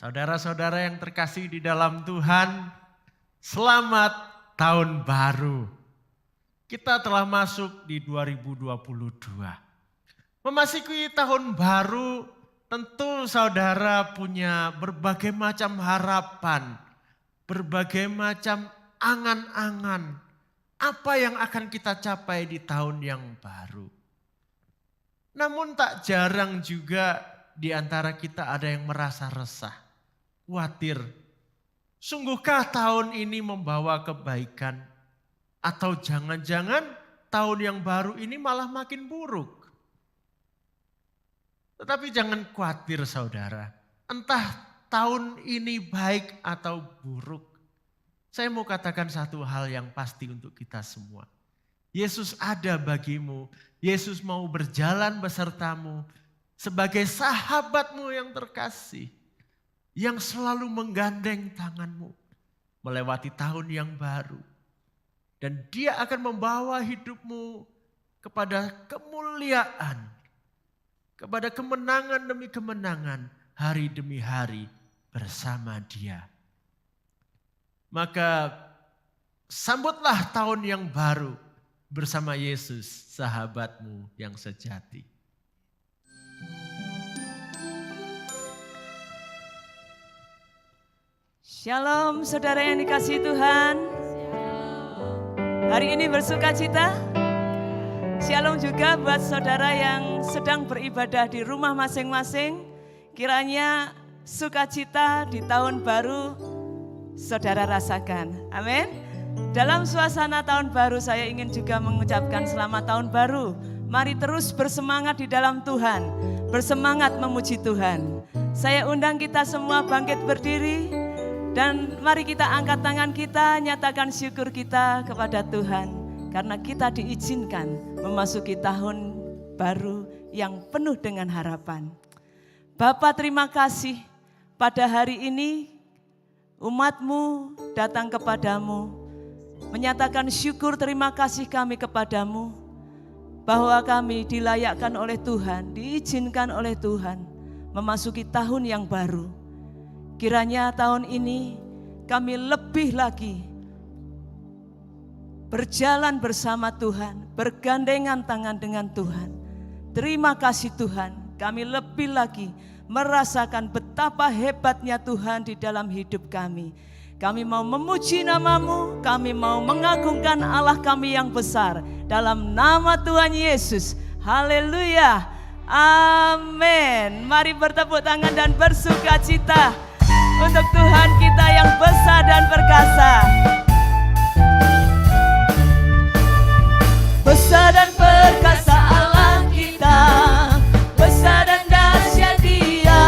Saudara-saudara yang terkasih di dalam Tuhan, selamat tahun baru. Kita telah masuk di 2022. Memasuki tahun baru, tentu saudara punya berbagai macam harapan, berbagai macam angan-angan. Apa yang akan kita capai di tahun yang baru? Namun tak jarang juga di antara kita ada yang merasa resah, khawatir. Sungguhkah tahun ini membawa kebaikan? Atau jangan-jangan tahun yang baru ini malah makin buruk? Tetapi jangan khawatir saudara, entah tahun ini baik atau buruk. Saya mau katakan satu hal yang pasti untuk kita semua. Yesus ada bagimu, Yesus mau berjalan besertamu sebagai sahabatmu yang terkasih. Yang selalu menggandeng tanganmu melewati tahun yang baru. Dan dia akan membawa hidupmu kepada kemuliaan, kepada kemenangan demi kemenangan, hari demi hari bersama dia. Maka sambutlah tahun yang baru bersama Yesus, sahabatmu yang sejati. Shalom saudara yang dikasihi Tuhan. Hari ini bersuka cita. Shalom juga buat saudara yang sedang beribadah di rumah masing-masing. Kiranya sukacita di tahun baru saudara rasakan. Amin. Dalam suasana tahun baru saya ingin juga mengucapkan selamat tahun baru. Mari terus bersemangat di dalam Tuhan. Bersemangat memuji Tuhan. Saya undang kita semua bangkit berdiri. Dan mari kita angkat tangan kita, nyatakan syukur kita kepada Tuhan. Karena kita diizinkan memasuki tahun baru yang penuh dengan harapan. Bapa terima kasih pada hari ini umat-Mu datang kepadamu. Menyatakan syukur terima kasih kami kepadamu. Bahwa kami dilayakkan oleh Tuhan, diizinkan oleh Tuhan memasuki tahun yang baru. Kiranya tahun ini kami lebih lagi berjalan bersama Tuhan, bergandengan tangan dengan Tuhan. Terima kasih Tuhan, kami lebih lagi merasakan betapa hebatnya Tuhan di dalam hidup kami. Kami mau memuji nama-Mu, kami mau mengagungkan Allah kami yang besar. Dalam nama Tuhan Yesus, haleluya, amin. Mari bertepuk tangan dan bersuka cita untuk Tuhan kita yang besar dan perkasa. Besar dan perkasa Allah kita, besar dan dahsyat Dia.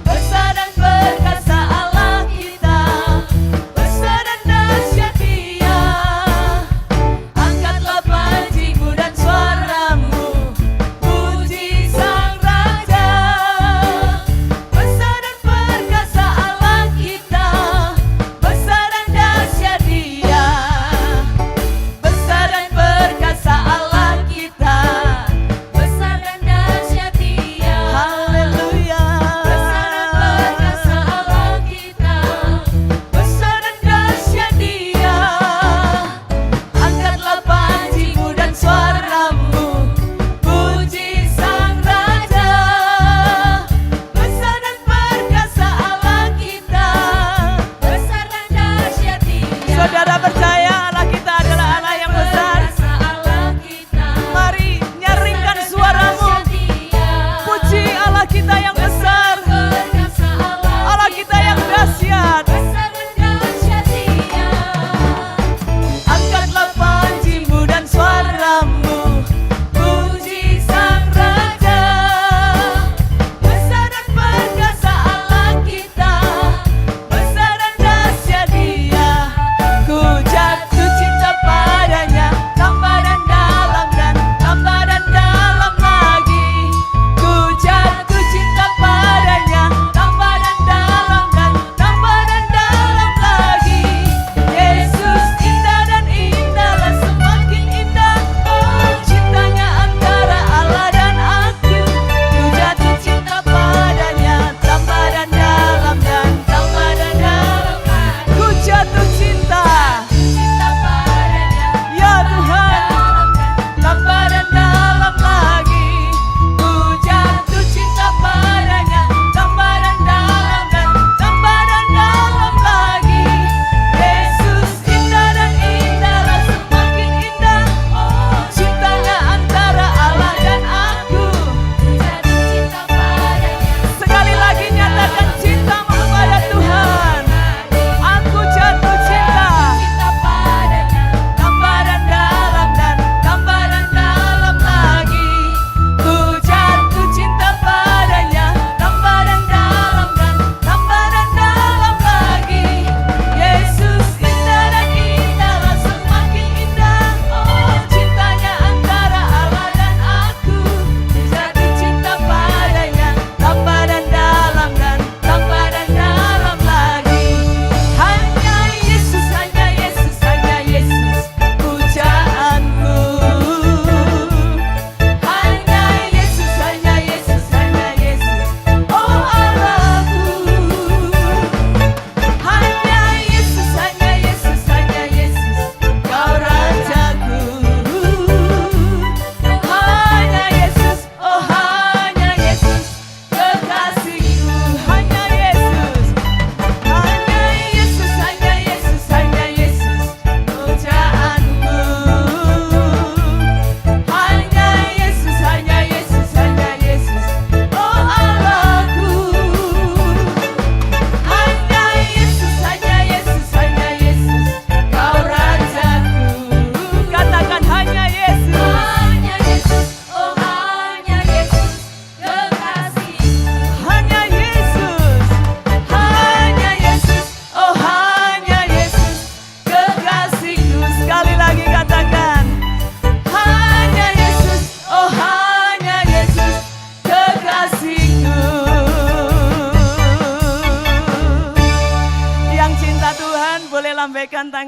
Besar dan perkasa Allah kita, besar dan dahsyat Dia. Angkatlah panjimu dan suaramu, puji Sang Raja. Besar dan perkasa Allah kita, besar dan dahsyat Dia. Besar dan perkasa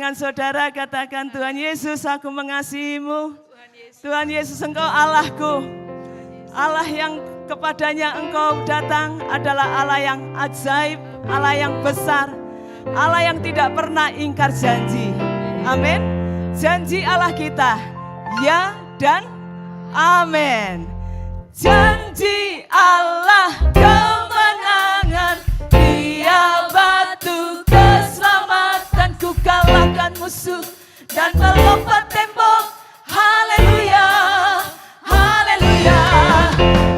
dengan saudara, katakan, Tuhan Yesus, aku mengasihi-Mu. Tuhan Yesus, Engkau Allahku. Allah yang kepadanya Engkau datang adalah Allah yang ajaib, Allah yang besar, Allah yang tidak pernah ingkar janji. Amin. Janji Allah kita, ya dan amin. Janji Allah kemenangan, Dia batu keselamatan, ku kalahkan musuh dan melompat tembok. Haleluya, haleluya,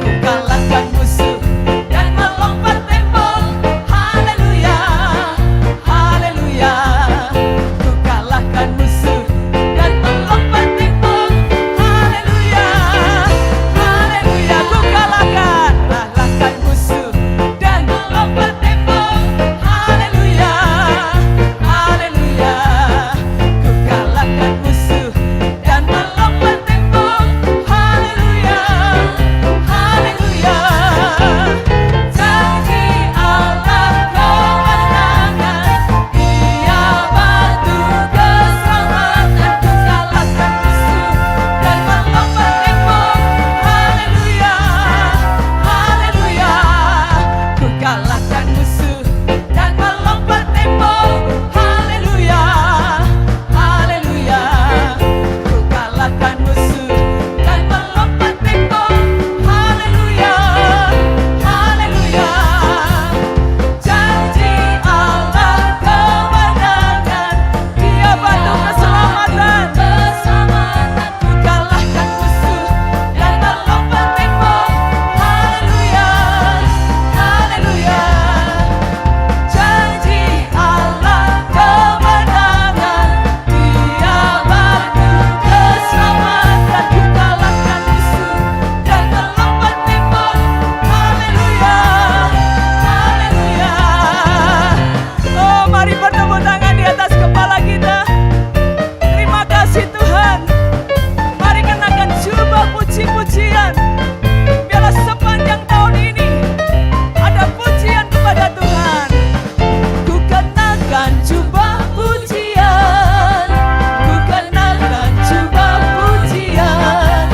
ku kalahkan musuh dan melompat tembok. Haleluya, haleluya, ku kalahkan musuh dan melompat tembok. Haleluya, haleluya, ku kalahkan musuh dan melompat tembok. Haleluya, haleluya, ku kalahkan musuh dan melompat tembok. Haleluya, haleluya, janji Allah kemenangan, Dia batu keselamatan, ku kalahkan musuh dan melompat tembok. Haleluya, haleluya, ku kalahkan musuh dan melompat tembok. Haleluya, haleluya, ku kalahkan musuh dan melompat tembok. Haleluya, haleluya, janji Allah kemenangan, Dia batu keselamatan, ku kalahkan musuh dan melompat tembok. Haleluya, haleluya, janji Allah kemenangan, Dia batu keselamatan, ku kalahkan musuh dan melompat tembok. Haleluya, haleluya. Oh, mari bertepuk tangan di atas kepala kita. Terima kasih Tuhan. Mari kenakan jubah puji-pujian. Biarlah sepanjang tahun ini ada pujian kepada Tuhan. Ku kenakan jubah pujian, ku kenakan jubah pujian,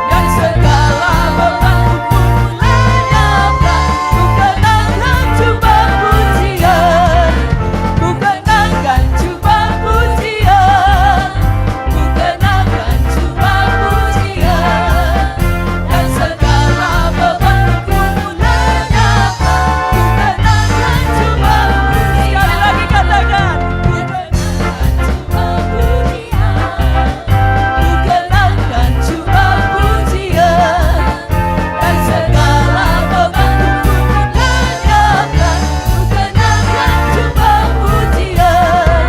dan segala bebanku pun lenyapkan. Ku kenakan jubah pujian, ku kenakan jubah pujian, ku kenakan jubah pujian, dan segala bebanku pun lenyapkan. Ku kenakan jubah pujian. Sekali lagi katakan, ku kenakan jubah pujian, ku kenakan jubah pujian, dan segala bebanku pun lenyapkan. Ku kenakan jubah pujian,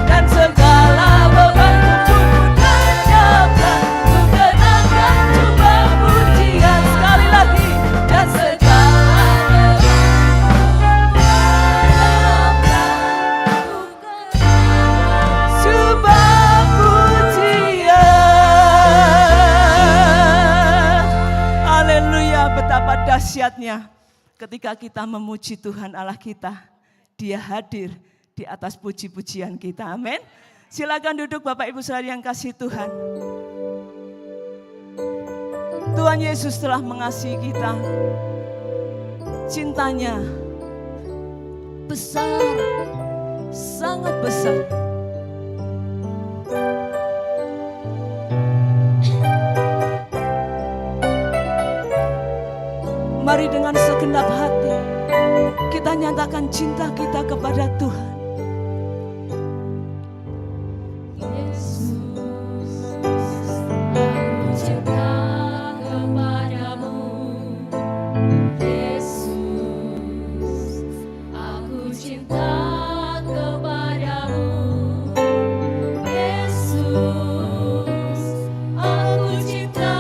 dan segala bebanku pun lenyapkan. Ku kenakan jubah pujian. Sekali lagi, dan segala jubah pujian. Haleluya, betapa dahsyatnya ketika kita memuji Tuhan Allah kita. Dia hadir di atas puji-pujian kita. Amin. Silakan duduk Bapak Ibu saudara yang kasih Tuhan. Tuhan Yesus telah mengasihi kita. Cintanya besar, sangat besar. Mari dengan segenap hati kita nyatakan cinta kita kepada Tuhan. Yesus, aku cinta kepadamu. Yesus, aku cinta kepadamu. Yesus, aku cinta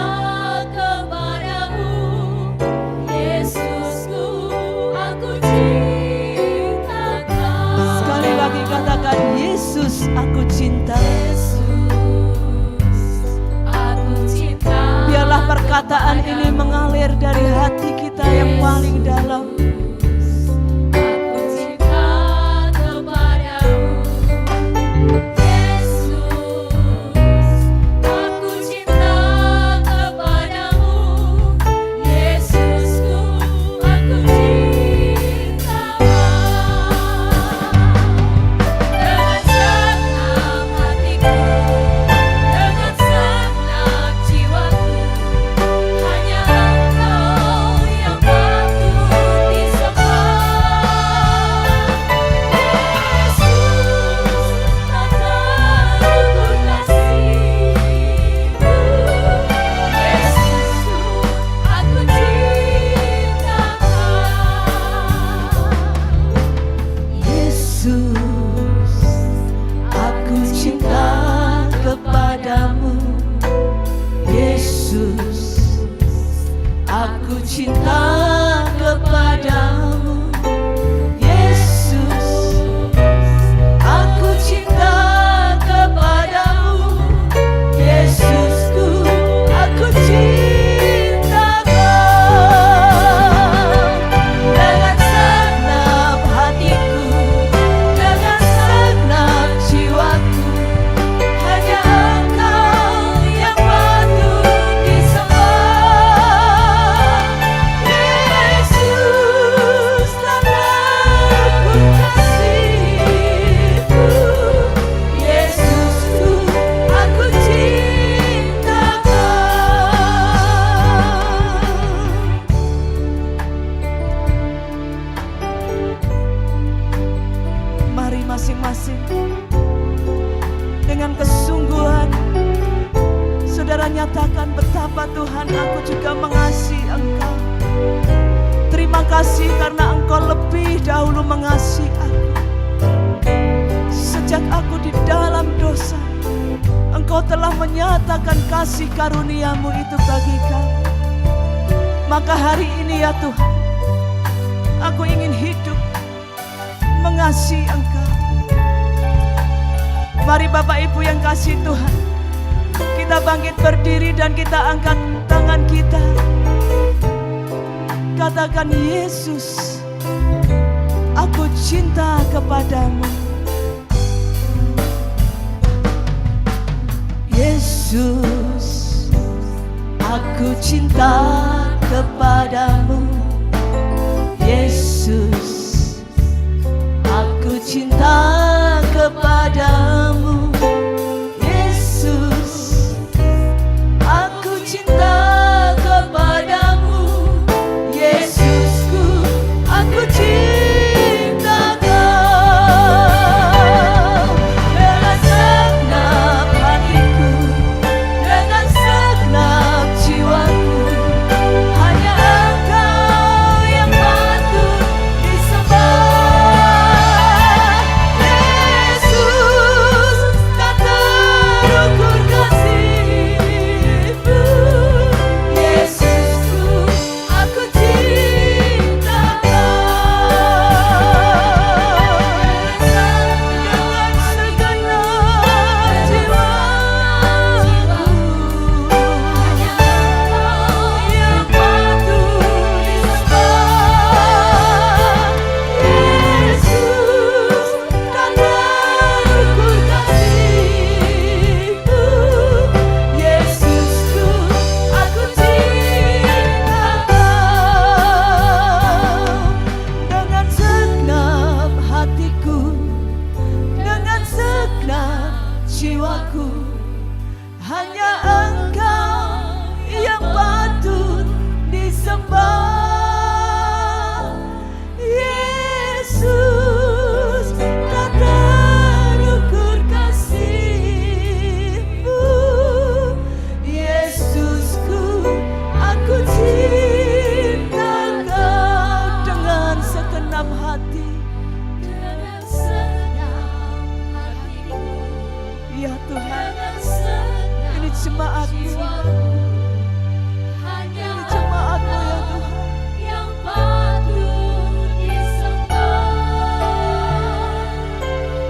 kepadamu. Yesusku, aku cintakan. Sekali lagi katakan, Yesus aku cinta. Yesus, aku cinta. Biarlah perkataan ini mengalir dari hati kita yang paling dalam. Aku cinta kepadamu. kita nyatakan betapa Tuhan aku juga mengasihi Engkau. Terima kasih karena Engkau lebih dahulu mengasihi aku. Sejak aku di dalam dosa, Engkau telah menyatakan kasih karunia-Mu itu bagi kami. Maka hari ini ya Tuhan, aku ingin hidup mengasihi Engkau. Mari Bapak Ibu yang kasih Tuhan, kita bangkit berdiri dan kita angkat tangan kita. Katakan, Yesus, aku cinta kepadamu. Yesus, aku cinta kepadamu. Yesus, aku cinta kepadamu. Yesus, aku cinta kepadamu. Yesusku, aku cinta Kau. Dengan segenap hatiku, dengan segenap jiwaku, hanya Engkau yang patut disembah. Yesus, tak terukur kasih-Mu. Yesusku, aku cinta Kau. Dengan segenap jiwaku, hanya Engkau yang patut disembah. Yesus, tak terukur kasih-Mu. Yesusku, aku cinta Kau. Dengan segenap hatiku, dengan segenap jiwaku, hanya Engkau yang patut disembah. Yesus, tak terukur kasih-Mu. Yesusku, aku cinta Kau. Dengan segenap hati, dengan segenap hatiku, ya Tuhan, dengan segenap ini jemaat-Mu. jiwaku, hanya Ini jemaat-Mu ya Tuhan. yang patut disembah.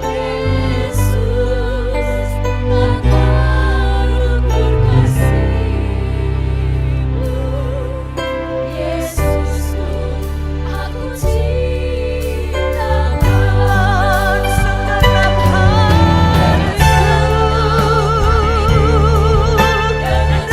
Yesus, tak terukur kasih-Mu. Yesusku, aku cinta Kau. Dengan segenap hatiku, Dengan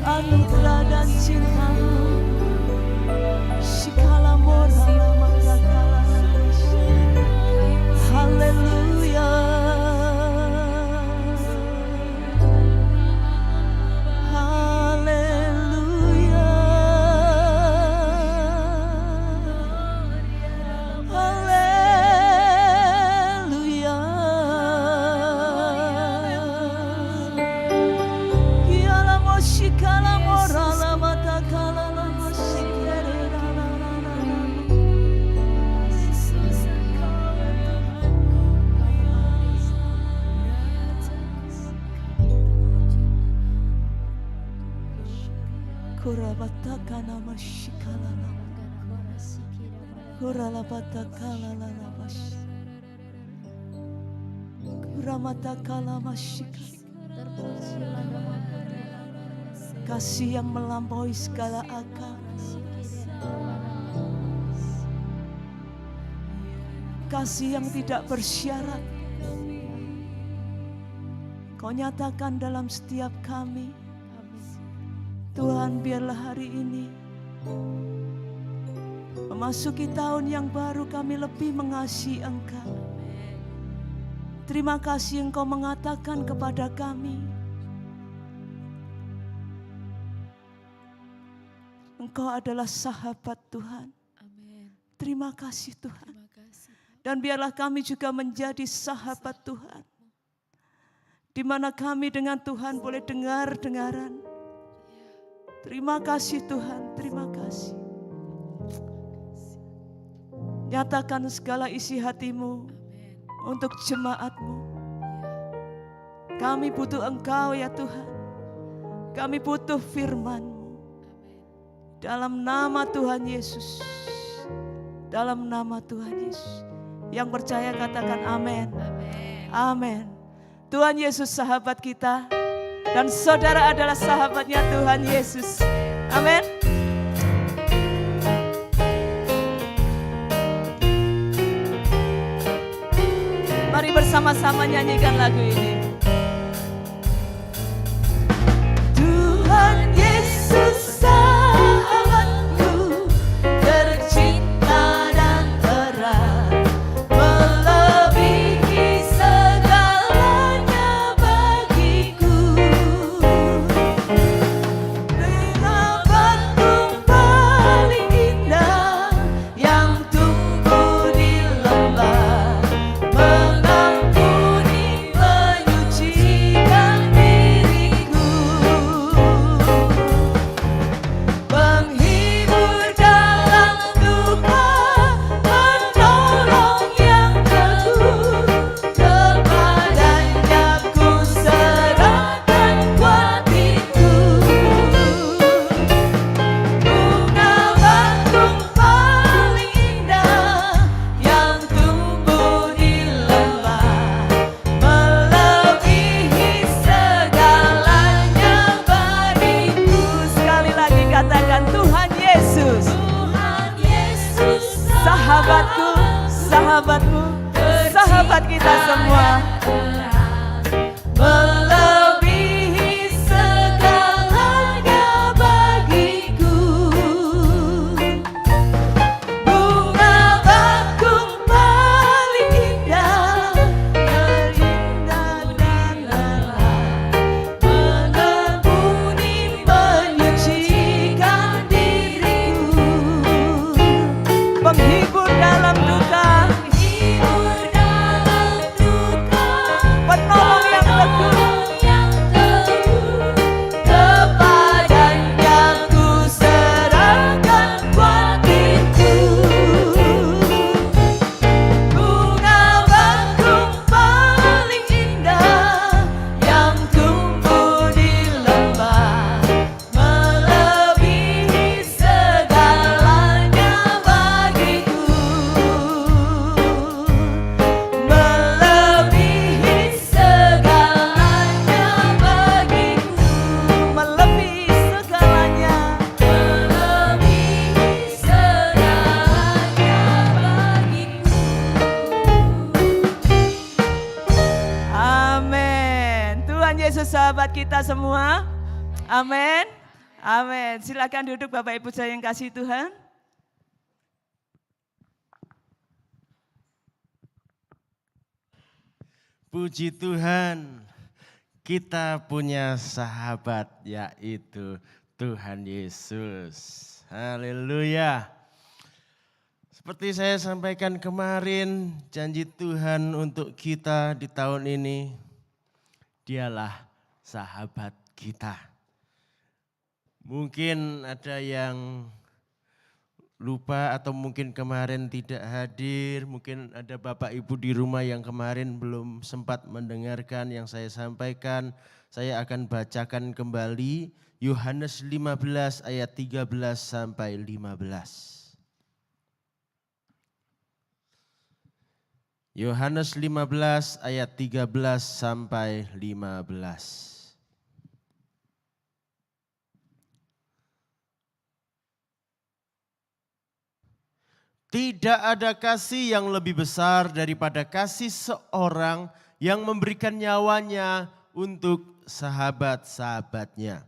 anugerah dan cinta-Mu. Shikala mora lama kakala. Haleluya. Haleluya. Haleluya. Kiala moshikala mora lama kakala lama shikere la la la la. Kurabata nama shikala nama. Kuralabata kala la la bash. Kuramata kala mashikala. Kasih yang melampaui segala akal. Kasih yang tidak bersyarat. Kau nyatakan dalam setiap kami. Tuhan, biarlah hari ini memasuki tahun yang baru kami lebih mengasihi Engkau. Terima kasih Engkau mengatakan kepada kami, Engkau adalah sahabat Tuhan. Terima kasih Tuhan. Dan biarlah kami juga menjadi sahabat Tuhan. Di mana kami dengan Tuhan boleh dengar-dengaran. Terima kasih Tuhan, terima kasih. Nyatakan segala isi hati-Mu untuk jemaat-Mu. Kami butuh Engkau ya Tuhan. Kami butuh firman-Mu. Dalam nama Tuhan Yesus. Dalam nama Tuhan Yesus. Yang percaya katakan amin. Amin. Tuhan Yesus sahabat kita. Dan saudara adalah sahabatnya Tuhan Yesus. Amin. Mari bersama-sama nyanyikan lagu ini. Tuhan Yesus sahabatku, tercinta dan erat, melebihi segalanya bagiku. Dengan batu paling indah yang tumbuh di lembah, mengampuni, menyucikan diriku, menghibur dalam duka, menolong yang teguh, kepadanya ku serahkan kuat itu. Bunga bakung paling indah yang tumbuh di lembah, melebihi segalanya bagiku. Sekali lagi katakan Tuhan Yesus. Tuhan Yesus sahabatku, sahabatmu, sahabat kita semua. Melebihi segalanya bagiku. Bunga bakung paling indah, terindah dan lelah, mengampuni, menyucikan diriku, penghibur dalam duka, penolong yang teguh, kepadanya ku serahkan kuat itu. Bunga bakung paling indah yang tumbuh di lembah, melebihi segalanya bagiku, melebihi segalanya bagiku, melebihi segalanya, melebihi segalanya bagiku. Amin. Tuhan Yesus sahabat kita semua. Amin. Amin. Silakan duduk Bapak Ibu saya yang kasih Tuhan. Puji Tuhan, kita punya sahabat yaitu Tuhan Yesus. Haleluya. Seperti saya sampaikan kemarin, janji Tuhan untuk kita di tahun ini, Dialah sahabat kita. Mungkin ada yang lupa atau mungkin kemarin tidak hadir, mungkin ada Bapak Ibu di rumah yang kemarin belum sempat mendengarkan yang saya sampaikan. Saya akan bacakan kembali Yohanes 15 ayat 13 sampai 15. Yohanes 15 ayat 13 sampai 15. Tidak ada kasih yang lebih besar daripada kasih seorang yang memberikan nyawanya untuk sahabat-sahabatnya.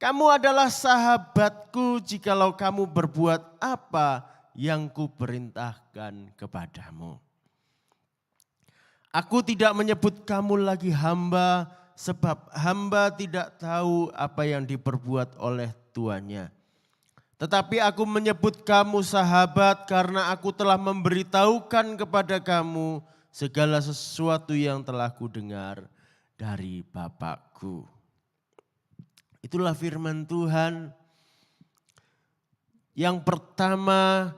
Kamu adalah sahabatku jikalau kamu berbuat apa yang kuperintahkan kepadamu. Aku tidak menyebut kamu lagi hamba, sebab hamba tidak tahu apa yang diperbuat oleh tuannya. Tetapi aku menyebut kamu sahabat karena aku telah memberitahukan kepada kamu segala sesuatu yang telah kudengar dari Bapakku. Itulah firman Tuhan. Yang pertama,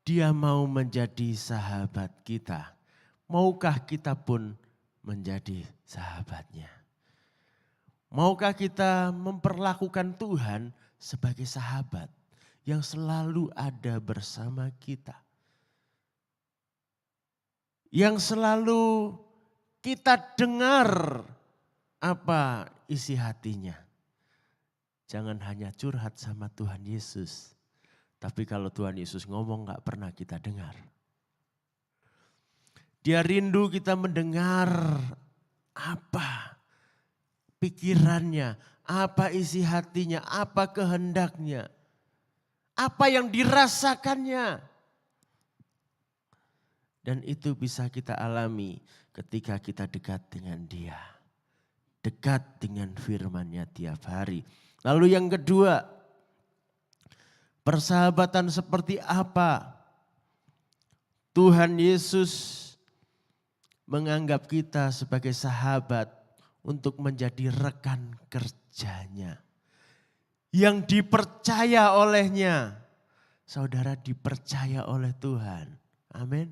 Dia mau menjadi sahabat kita. Maukah kita pun menjadi sahabatnya? Maukah kita memperlakukan Tuhan sebagai sahabat yang selalu ada bersama kita? Yang selalu kita dengar apa isi hatinya. Jangan hanya curhat sama Tuhan Yesus. Tapi kalau Tuhan Yesus ngomong gak pernah kita dengar. Dia rindu kita mendengar apa pikirannya, apa isi hatinya, apa kehendaknya, apa yang dirasakannya. Dan itu bisa kita alami ketika kita dekat dengan Dia. Dekat dengan firman-Nya tiap hari. Lalu yang kedua, persahabatan seperti apa? Tuhan Yesus menganggap kita sebagai sahabat untuk menjadi rekan kerjanya. Yang dipercaya olehnya. Saudara dipercaya oleh Tuhan. Amin.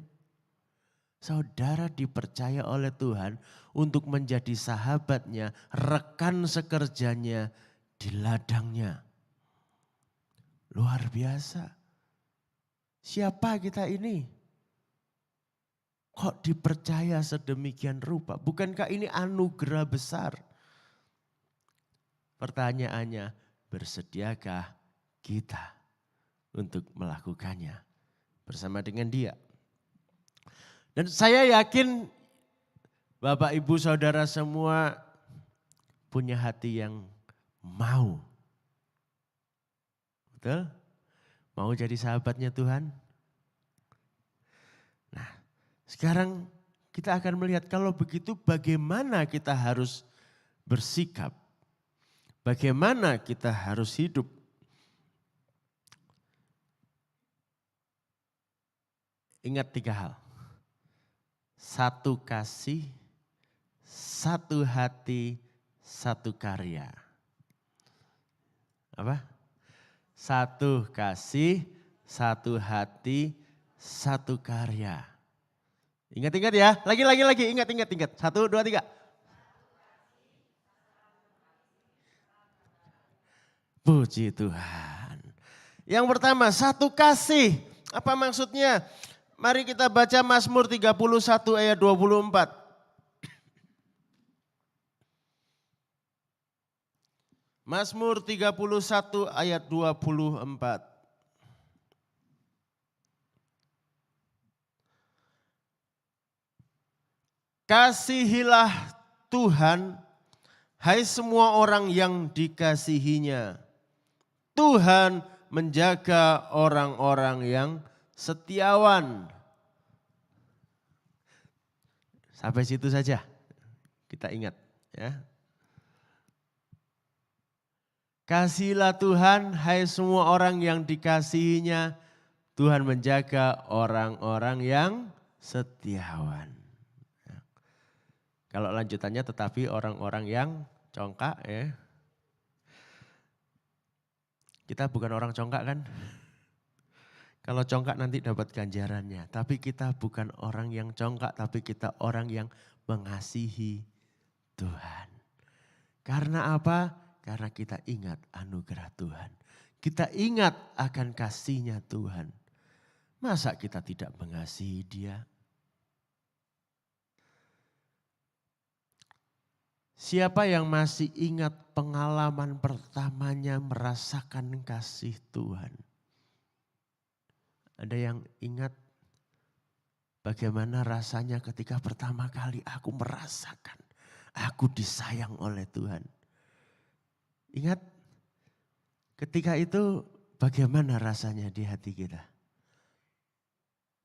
Saudara dipercaya oleh Tuhan untuk menjadi sahabatnya, rekan sekerjanya di ladangnya. Luar biasa. Siapa kita ini? Kok dipercaya sedemikian rupa? Bukankah ini anugerah besar? Pertanyaannya, bersediakah kita untuk melakukannya bersama dengan Dia? Dan saya yakin Bapak Ibu Saudara semua punya hati yang mau. Betul? Mau jadi sahabatnya Tuhan? Nah, sekarang kita akan melihat kalau begitu bagaimana kita harus bersikap. Bagaimana kita harus hidup. Ingat 3 hal. 1 kasih, 1 hati, 1 karya. Apa? 1 kasih, 1 hati, 1 karya. Ingat-ingat ya, lagi, ingat. 1, 2, 3. Puji Tuhan. Yang pertama, 1 kasih. Apa maksudnya? Mari kita baca Mazmur 31 ayat 24. Mazmur 31 ayat 24. Kasihilah Tuhan, Hai semua orang yang dikasihinya, Tuhan menjaga orang-orang yang setiawan. Sampai situ saja kita ingat ya. Kasihilah Tuhan, hai semua orang yang dikasihinya, Tuhan menjaga orang-orang yang setiawan. Kalau lanjutannya tetapi orang-orang yang congkak ya. Kita bukan orang congkak kan? Kalau congkak nanti dapat ganjarannya. Tapi kita bukan orang yang congkak, tapi kita orang yang mengasihi Tuhan. Karena apa? Karena kita ingat anugerah Tuhan. Kita ingat akan kasih-Nya Tuhan. Masa kita tidak mengasihi Dia? Siapa yang masih ingat pengalaman pertamanya merasakan kasih Tuhan? Ada yang ingat bagaimana rasanya ketika pertama kali aku merasakan aku disayang oleh Tuhan? Ingat ketika itu bagaimana rasanya di hati kita?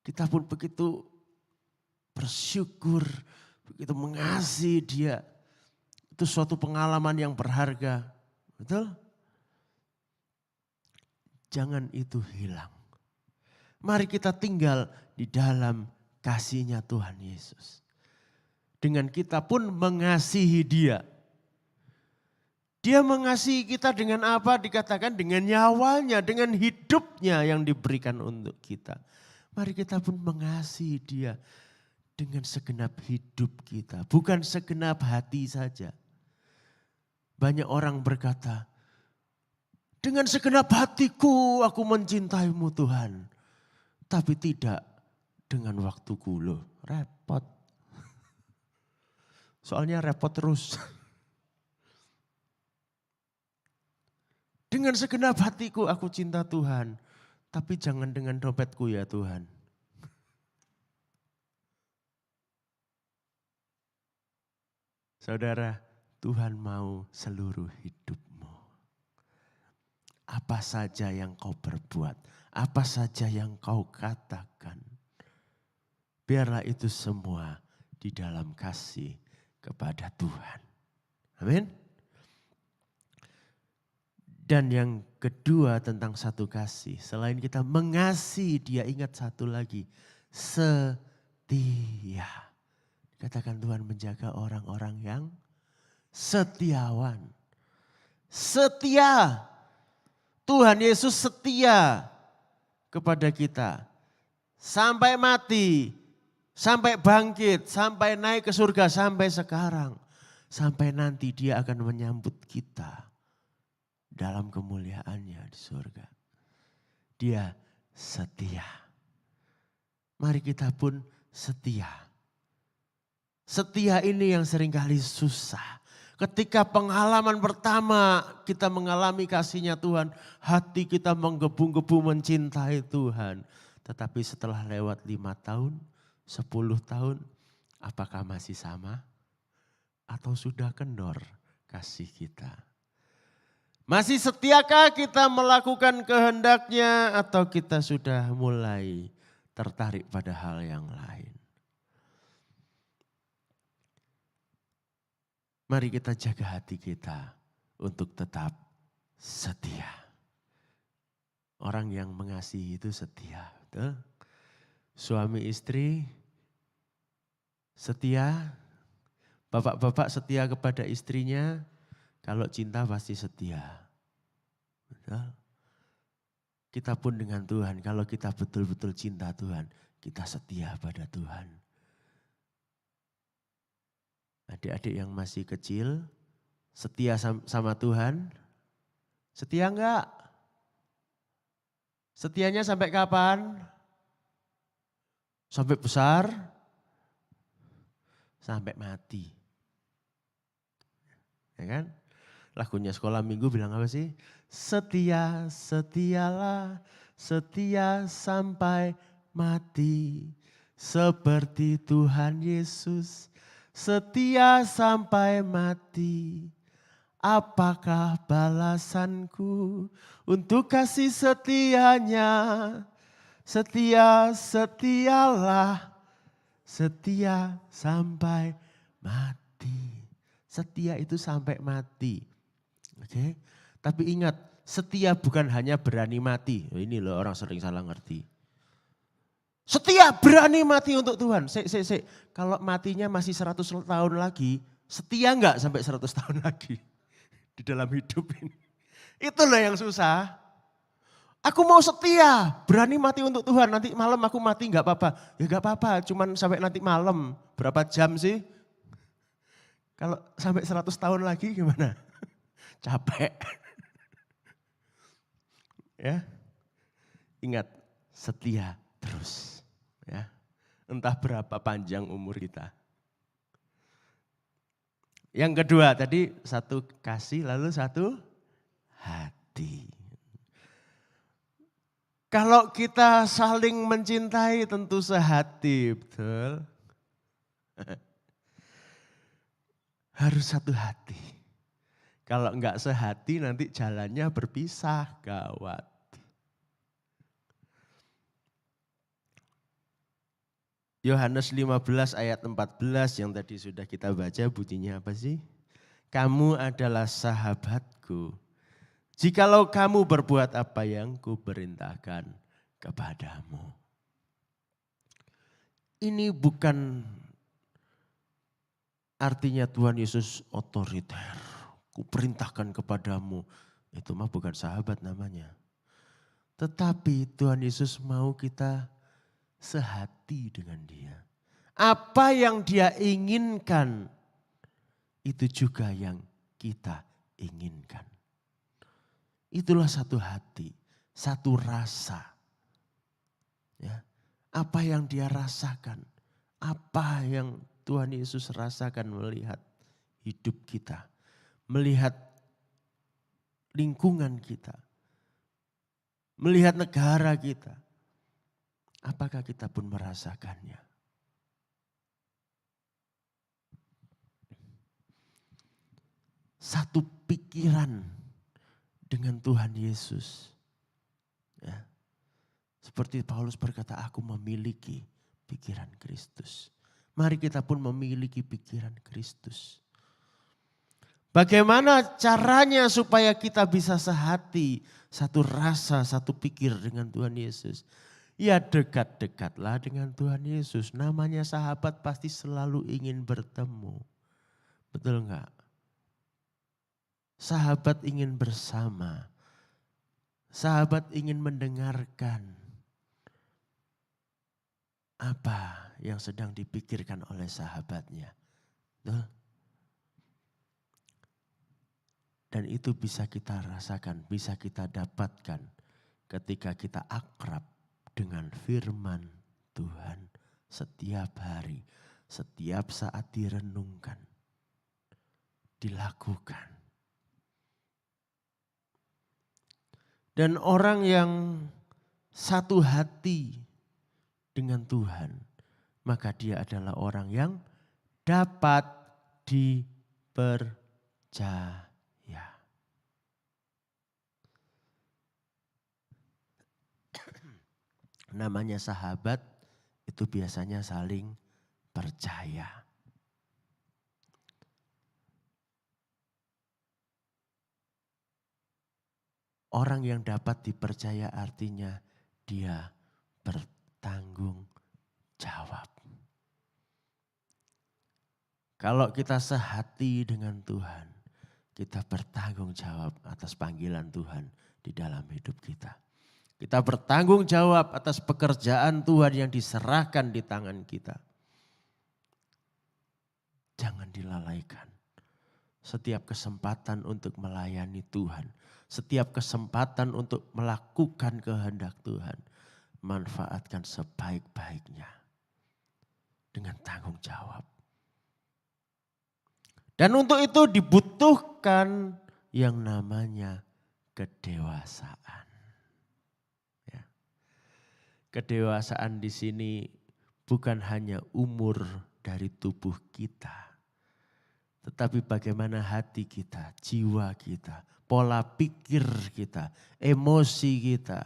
Kita pun begitu bersyukur, begitu mengasihi Dia. Itu suatu pengalaman yang berharga. Betul? Jangan itu hilang. Mari kita tinggal di dalam kasih-Nya Tuhan Yesus. Dengan kita pun mengasihi Dia. Dia mengasihi kita dengan apa? Dikatakan dengan nyawanya, dengan hidupnya yang diberikan untuk kita. Mari kita pun mengasihi Dia dengan segenap hidup kita. Bukan segenap hati saja. Banyak orang berkata, dengan segenap hatiku aku mencintaimu Tuhan. Tapi tidak dengan waktuku loh, repot. Soalnya repot terus. Dengan segenap hatiku aku cinta Tuhan. Tapi jangan dengan dompetku ya Tuhan. Saudara, Tuhan mau seluruh hidupmu. Apa saja yang kau perbuat, apa saja yang kau katakan. Biarlah itu semua di dalam kasih kepada Tuhan. Amin. Dan yang kedua tentang satu kasih. Selain kita mengasihi Dia, ingat satu lagi. Setia. Katakan Tuhan menjaga orang-orang yang setiawan. Setia. Tuhan Yesus setia kepada kita. Sampai mati, sampai bangkit, sampai naik ke surga, sampai sekarang. Sampai nanti Dia akan menyambut kita dalam kemuliaannya di surga. Dia setia. Mari kita pun setia. Setia ini yang seringkali susah. Ketika pengalaman pertama kita mengalami kasih-Nya Tuhan, hati kita menggebu-gebu mencintai Tuhan. Tetapi setelah lewat 5 tahun, 10 tahun, apakah masih sama? Atau sudah kendor kasih kita? Masih setiakah kita melakukan kehendak-Nya atau kita sudah mulai tertarik pada hal yang lain? Mari kita jaga hati kita untuk tetap setia. Orang yang mengasihi itu setia. Betul? Suami istri setia. Bapak-bapak setia kepada istrinya. Kalau cinta pasti setia. Betul? Kita pun dengan Tuhan. Kalau kita betul-betul cinta Tuhan. Kita setia pada Tuhan. Adik-adik yang masih kecil, setia sama Tuhan? Setia enggak? Setianya sampai kapan? Sampai besar? Sampai mati. Ya kan? Lagunya sekolah minggu bilang apa sih? Setia, setialah, setia sampai mati. Seperti Tuhan Yesus. Setia sampai mati, apakah balasanku untuk kasih setianya? Setia, setialah, setia sampai mati. Setia itu sampai mati. Oke. Tapi ingat, setia bukan hanya berani mati. Ini loh orang sering salah ngerti. Setia berani mati untuk Tuhan. Kalau matinya masih 100 tahun lagi, setia enggak sampai 100 tahun lagi di dalam hidup ini? Itulah yang susah. Aku mau setia, berani mati untuk Tuhan. Nanti malam aku mati enggak apa-apa. Ya enggak apa-apa, cuman sampai nanti malam. Berapa jam sih? Kalau sampai 100 tahun lagi gimana? Capek. Ya. Ingat, setia terus. Ya. Entah berapa panjang umur kita. Yang kedua tadi satu kasih lalu satu hati. Kalau kita saling mencintai tentu sehati, betul? Harus satu hati. Kalau enggak sehati nanti jalannya berpisah, gawat. Yohanes 15 ayat 14 yang tadi sudah kita baca bunyinya apa sih? Kamu adalah sahabatku. Jikalau kamu berbuat apa yang kuperintahkan kepadamu. Ini bukan artinya Tuhan Yesus otoriter. Kuperintahkan kepadamu. Itu mah bukan sahabat namanya. Tetapi Tuhan Yesus mau kita sehati dengan Dia. Apa yang Dia inginkan, itu juga yang kita inginkan. Itulah satu hati, satu rasa. Ya. Apa yang Dia rasakan, apa yang Tuhan Yesus rasakan melihat hidup kita, melihat lingkungan kita, melihat negara kita. Apakah kita pun merasakannya? Satu pikiran dengan Tuhan Yesus. Ya. Seperti Paulus berkata, aku memiliki pikiran Kristus. Mari kita pun memiliki pikiran Kristus. Bagaimana caranya supaya kita bisa sehati, satu rasa, satu pikir dengan Tuhan Yesus? Ya dekat-dekatlah dengan Tuhan Yesus. Namanya sahabat pasti selalu ingin bertemu. Betul enggak? Sahabat ingin bersama. Sahabat ingin mendengarkan apa yang sedang dipikirkan oleh sahabatnya. Betul? Dan itu bisa kita rasakan, bisa kita dapatkan ketika kita akrab dengan firman Tuhan setiap hari, setiap saat direnungkan, dilakukan. Dan orang yang satu hati dengan Tuhan, maka dia adalah orang yang dapat dipercaya. Namanya sahabat itu biasanya saling percaya. Orang yang dapat dipercaya artinya dia bertanggung jawab. Kalau kita sehati dengan Tuhan, kita bertanggung jawab atas panggilan Tuhan di dalam hidup kita. Kita bertanggung jawab atas pekerjaan Tuhan yang diserahkan di tangan kita. Jangan dilalaikan. Setiap kesempatan untuk melayani Tuhan, setiap kesempatan untuk melakukan kehendak Tuhan, manfaatkan sebaik-baiknya dengan tanggung jawab. Dan untuk itu dibutuhkan yang namanya kedewasaan. Ya. Kedewasaan di sini bukan hanya umur dari tubuh kita, Tetapi bagaimana hati kita, jiwa kita, pola pikir kita, emosi kita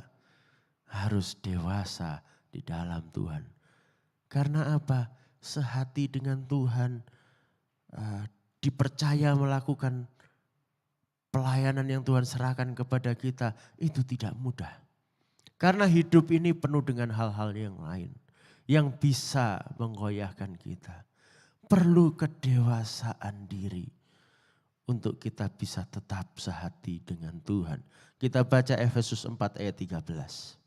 harus dewasa di dalam Tuhan. Karena apa? Sehati dengan Tuhan, dipercaya melakukan pelayanan yang Tuhan serahkan kepada kita, itu tidak mudah. Karena hidup ini penuh dengan hal-hal yang lain yang bisa menggoyahkan kita. Perlu kedewasaan diri untuk kita bisa tetap sehati dengan Tuhan. Kita baca Efesus 4 ayat 13.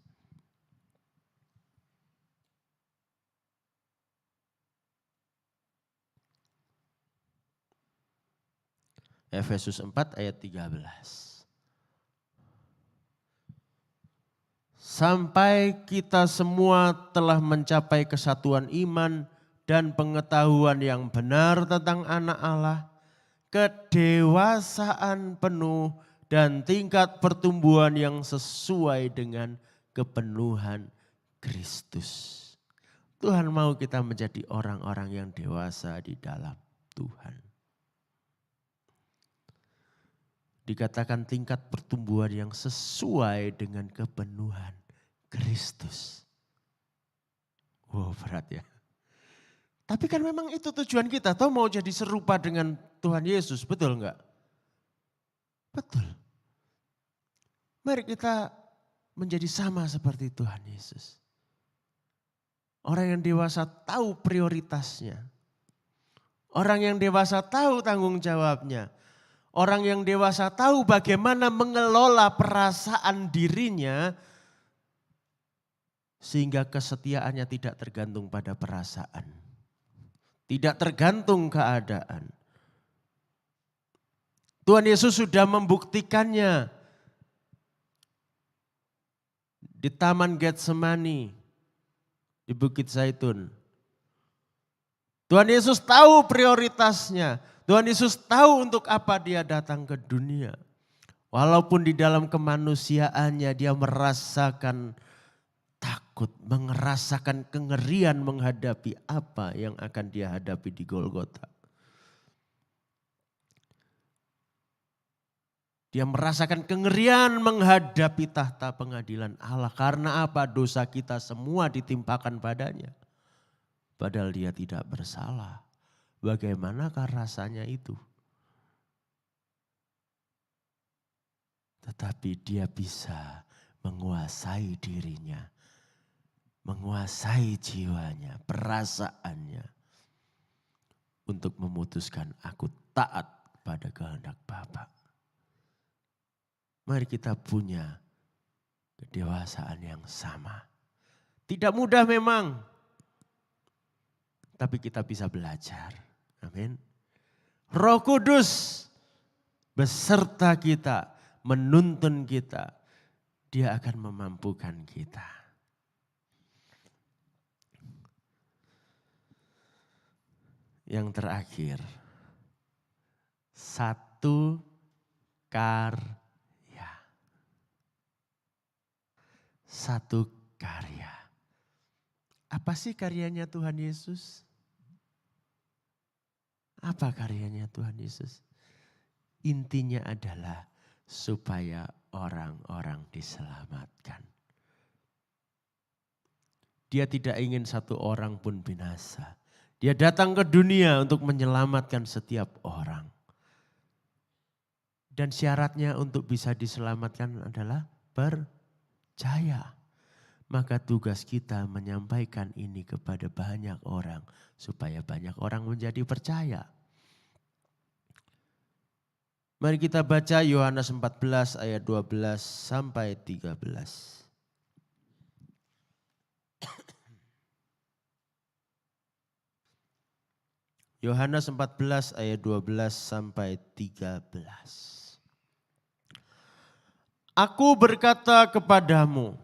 Efesus 4 ayat 13. Sampai kita semua telah mencapai kesatuan iman dan pengetahuan yang benar tentang anak Allah, kedewasaan penuh dan tingkat pertumbuhan yang sesuai dengan kepenuhan Kristus. Tuhan mau kita menjadi orang-orang yang dewasa di dalam Tuhan. Dikatakan tingkat pertumbuhan yang sesuai dengan kepenuhan Kristus. Wow, berat ya. Tapi kan memang itu tujuan kita. Tahu mau jadi serupa dengan Tuhan Yesus, betul enggak? Betul. Mari kita menjadi sama seperti Tuhan Yesus. Orang yang dewasa tahu prioritasnya. Orang yang dewasa tahu tanggung jawabnya. Orang yang dewasa tahu bagaimana mengelola perasaan dirinya sehingga kesetiaannya tidak tergantung pada perasaan. Tidak tergantung keadaan. Tuhan Yesus sudah membuktikannya di Taman Getsemani, di Bukit Zaitun. Tuhan Yesus tahu prioritasnya. Tuhan Yesus tahu untuk apa dia datang ke dunia. Walaupun di dalam kemanusiaannya dia merasakan takut, merasakan kengerian menghadapi apa yang akan dia hadapi di Golgota. Dia merasakan kengerian menghadapi tahta pengadilan Allah. Karena apa? Dosa kita semua ditimpakan padanya. Padahal dia tidak bersalah. Bagaimanakah rasanya itu? Tetapi dia bisa menguasai dirinya, menguasai jiwanya, perasaannya untuk memutuskan aku taat pada kehendak Bapa. Mari kita punya kedewasaan yang sama. Tidak mudah memang, tapi kita bisa belajar. Amin. Roh Kudus beserta kita, menuntun kita. Dia akan memampukan kita. Yang terakhir, satu karya. Satu karya. Apa sih karyanya Tuhan Yesus? Apa karyanya Tuhan Yesus? Intinya adalah supaya orang-orang diselamatkan. Dia tidak ingin satu orang pun binasa. Dia datang ke dunia untuk menyelamatkan setiap orang. Dan syaratnya untuk bisa diselamatkan adalah percaya. Maka tugas kita menyampaikan ini kepada banyak orang. Supaya banyak orang menjadi percaya. Mari kita baca Yohanes 14 ayat 12 sampai 13. Yohanes 14 ayat 12 sampai 13. Aku berkata kepadamu,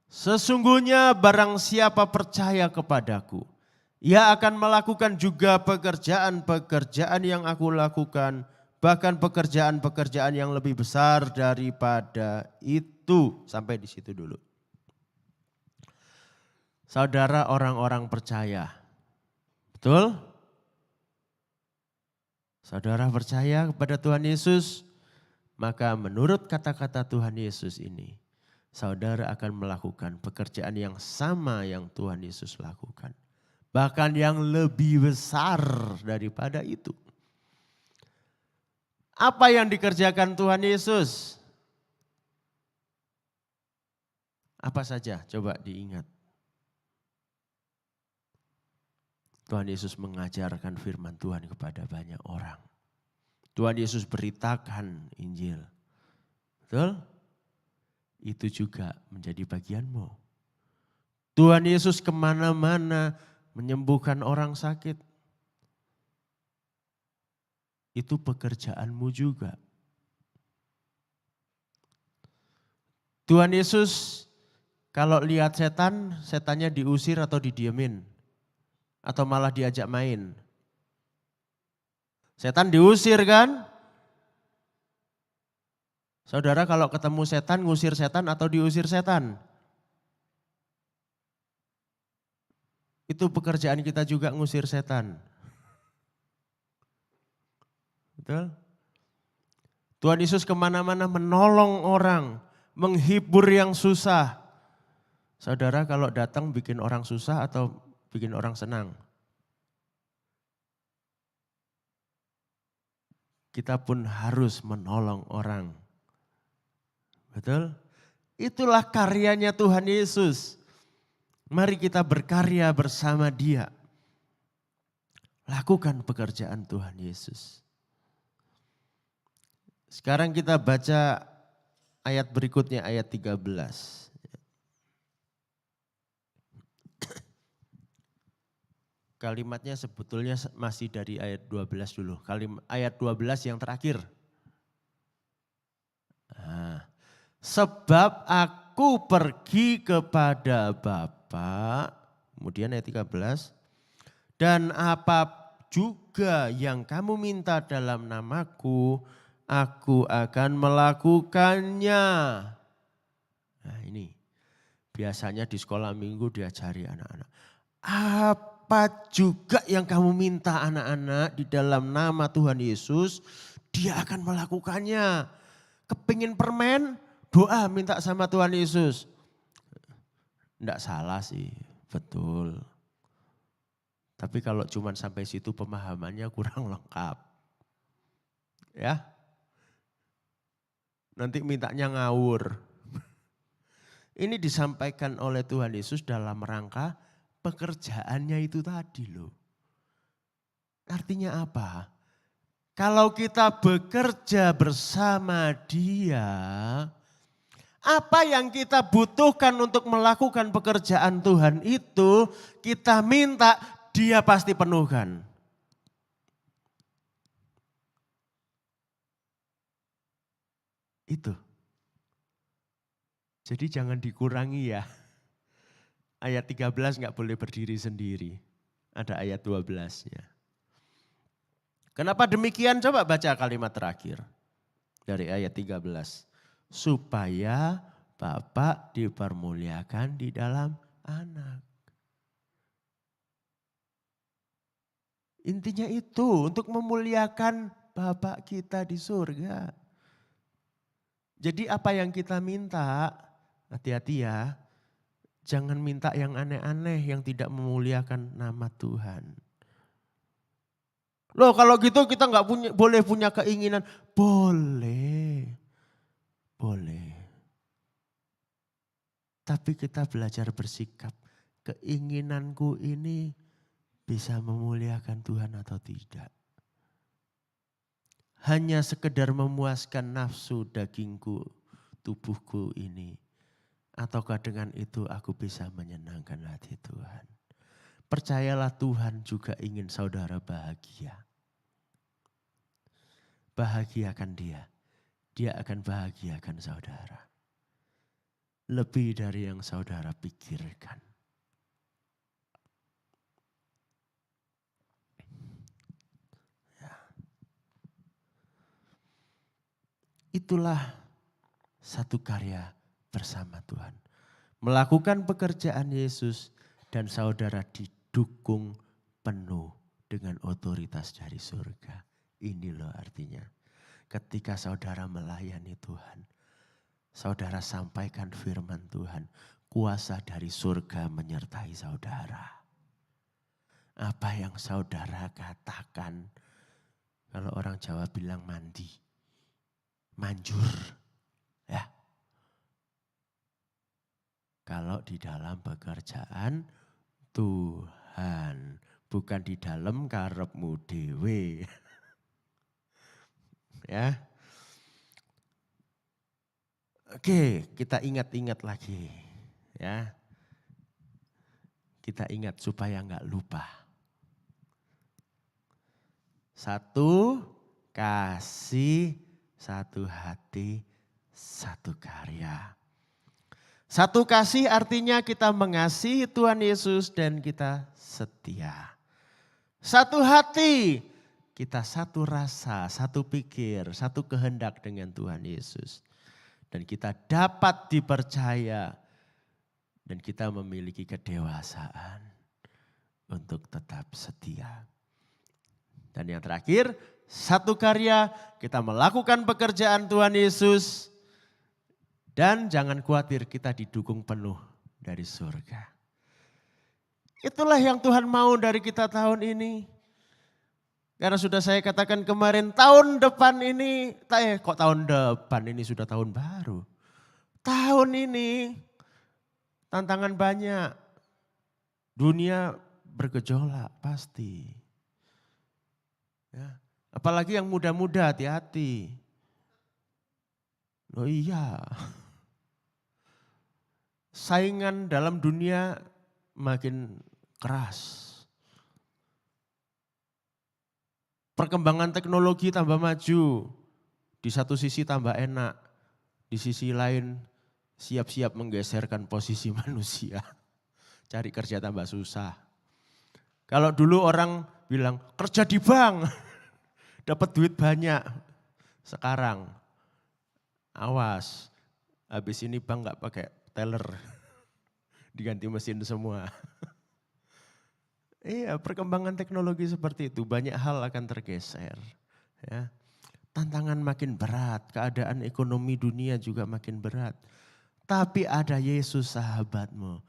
sesungguhnya barang siapa percaya kepadaku, ia akan melakukan juga pekerjaan-pekerjaan yang aku lakukan, bahkan pekerjaan-pekerjaan yang lebih besar daripada itu. Sampai di situ dulu. Saudara, orang-orang percaya. Betul? Saudara percaya kepada Tuhan Yesus, maka menurut kata-kata Tuhan Yesus ini, saudara akan melakukan pekerjaan yang sama yang Tuhan Yesus lakukan. Bahkan yang lebih besar daripada itu. Apa yang dikerjakan Tuhan Yesus? Apa saja? Coba diingat. Tuhan Yesus mengajarkan firman Tuhan kepada banyak orang. Tuhan Yesus beritakan Injil. Betul? Itu juga menjadi bagianmu. Tuhan Yesus kemana-mana menyembuhkan orang sakit. Itu pekerjaanmu juga. Tuhan Yesus kalau lihat setan, setannya diusir atau didiemin. Atau malah diajak main. Setan diusir kan? Saudara kalau ketemu setan, ngusir setan atau diusir setan? Itu pekerjaan kita juga ngusir setan. Betul? Tuhan Yesus kemana-mana menolong orang, menghibur yang susah. Saudara kalau datang bikin orang susah atau bikin orang senang? Kita pun harus menolong orang. Betul? Itulah karyanya Tuhan Yesus. Mari kita berkarya bersama Dia. Lakukan pekerjaan Tuhan Yesus. Sekarang kita baca ayat berikutnya, ayat 13. Kalimatnya sebetulnya masih dari ayat 12 dulu. Ayat 12 yang terakhir. Nah, sebab aku pergi kepada Bapa, kemudian ayat 13. Dan apa juga yang kamu minta dalam namaku, aku akan melakukannya. Nah ini, biasanya di sekolah minggu diajari anak-anak. Apa juga yang kamu minta anak-anak di dalam nama Tuhan Yesus, Dia akan melakukannya. Kepingin permen, doa minta sama Tuhan Yesus. Enggak salah sih, betul. Tapi kalau cuma sampai situ pemahamannya kurang lengkap. Ya, nanti mintanya ngawur. Ini disampaikan oleh Tuhan Yesus dalam rangka pekerjaannya itu tadi loh. Artinya apa? Kalau kita bekerja bersama Dia, apa yang kita butuhkan untuk melakukan pekerjaan Tuhan itu, kita minta, Dia pasti penuhkan. Itu. Jadi jangan dikurangi ya. Ayat 13 nggak boleh berdiri sendiri. Ada ayat 12-nya. Kenapa demikian? Coba baca kalimat terakhir. Dari ayat 13. Supaya Bapa dipermuliakan di dalam anak. Intinya itu, untuk memuliakan Bapa kita di surga. Jadi apa yang kita minta, hati-hati ya, jangan minta yang aneh-aneh yang tidak memuliakan nama Tuhan. Loh kalau gitu kita nggak boleh punya keinginan, boleh. Tapi kita belajar bersikap, keinginanku ini bisa memuliakan Tuhan atau tidak. Hanya sekedar memuaskan nafsu dagingku, tubuhku ini. Ataukah dengan itu aku bisa menyenangkan hati Tuhan. Percayalah Tuhan juga ingin saudara bahagia. Bahagiakan Dia. Dia akan bahagiakan saudara. Lebih dari yang saudara pikirkan. Itulah satu karya bersama Tuhan. Melakukan pekerjaan Yesus dan saudara didukung penuh dengan otoritas dari surga. Ini loh artinya. Ketika saudara melayani Tuhan, saudara sampaikan firman Tuhan, kuasa dari surga menyertai saudara. Apa yang saudara katakan, kalau orang Jawa bilang mandi, manjur. Ya. Kalau di dalam pekerjaan Tuhan, bukan di dalam karepmu dewe. Ya. Oke, kita ingat-ingat lagi. Ya. Kita ingat supaya enggak lupa. Satu kasih, satu hati, satu karya. Satu kasih artinya kita mengasihi Tuhan Yesus dan kita setia. Satu hati, kita satu rasa, satu pikir, satu kehendak dengan Tuhan Yesus. Dan kita dapat dipercaya dan kita memiliki kedewasaan untuk tetap setia. Dan yang terakhir, satu karya, kita melakukan pekerjaan Tuhan Yesus. Dan jangan khawatir, kita didukung penuh dari surga. Itulah yang Tuhan mau dari kita tahun ini. Karena sudah saya katakan kemarin, tahun depan ini, kok tahun depan ini sudah tahun baru. Tahun ini tantangan banyak. Dunia bergejolak pasti. Ya, apalagi yang muda-muda, hati-hati. Oh iya. Saingan dalam dunia makin keras. Perkembangan teknologi tambah maju. Di satu sisi tambah enak. Di sisi lain siap-siap menggeserkan posisi manusia. Cari kerja tambah susah. Kalau dulu orang bilang kerja di bank, dapat duit banyak. Sekarang awas, habis ini bank gak pakai teller, diganti mesin semua. Iya, perkembangan teknologi seperti itu, banyak hal akan tergeser. Ya. Tantangan makin berat, keadaan ekonomi dunia juga makin berat. Tapi ada Yesus sahabatmu.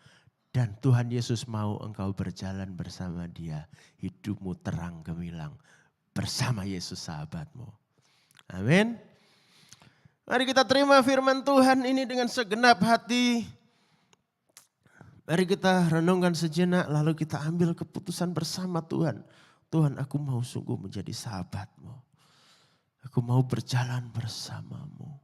Dan Tuhan Yesus mau engkau berjalan bersama Dia. Hidupmu terang gemilang bersama Yesus sahabatmu. Amin. Mari kita terima firman Tuhan ini dengan segenap hati. Mari kita renungkan sejenak lalu kita ambil keputusan bersama Tuhan. Tuhan, aku mau sungguh menjadi sahabatmu. Aku mau berjalan bersamamu.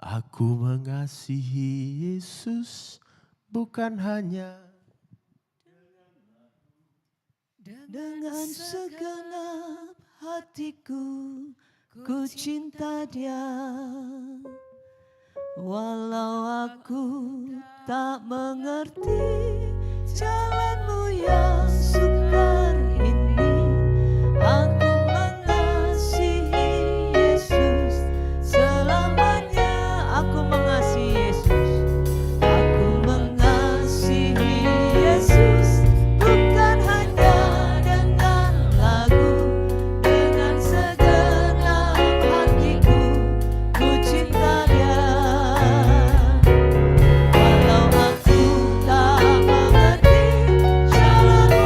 Aku mengasihi Yesus bukan hanya Dengan segenap hatiku, ku cinta Dia. Walau aku tak mengerti jalanmu yang sukar ini, aku mengasihi Yesus selamanya. Aku mengasihi Yesus, aku mengasihi Yesus. Bukan hanya dengan lagu, dengan segenap hatiku, ku cinta Dia. Walau aku tak mengerti jalanmu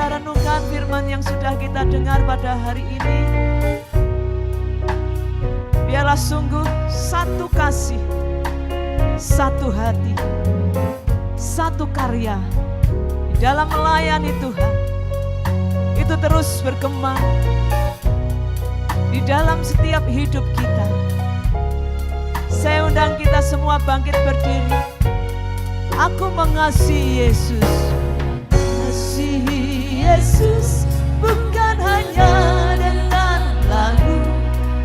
kita renungkan firman yang sudah kita dengar pada hari ini, biarlah sungguh satu kasih, satu hati, satu karya di dalam melayani Tuhan itu terus berkembang di dalam setiap hidup kita. Saya undang kita semua bangkit berdiri. Aku mengasihi Yesus. Mengasihi Yesus bukan hanya dengan lagu,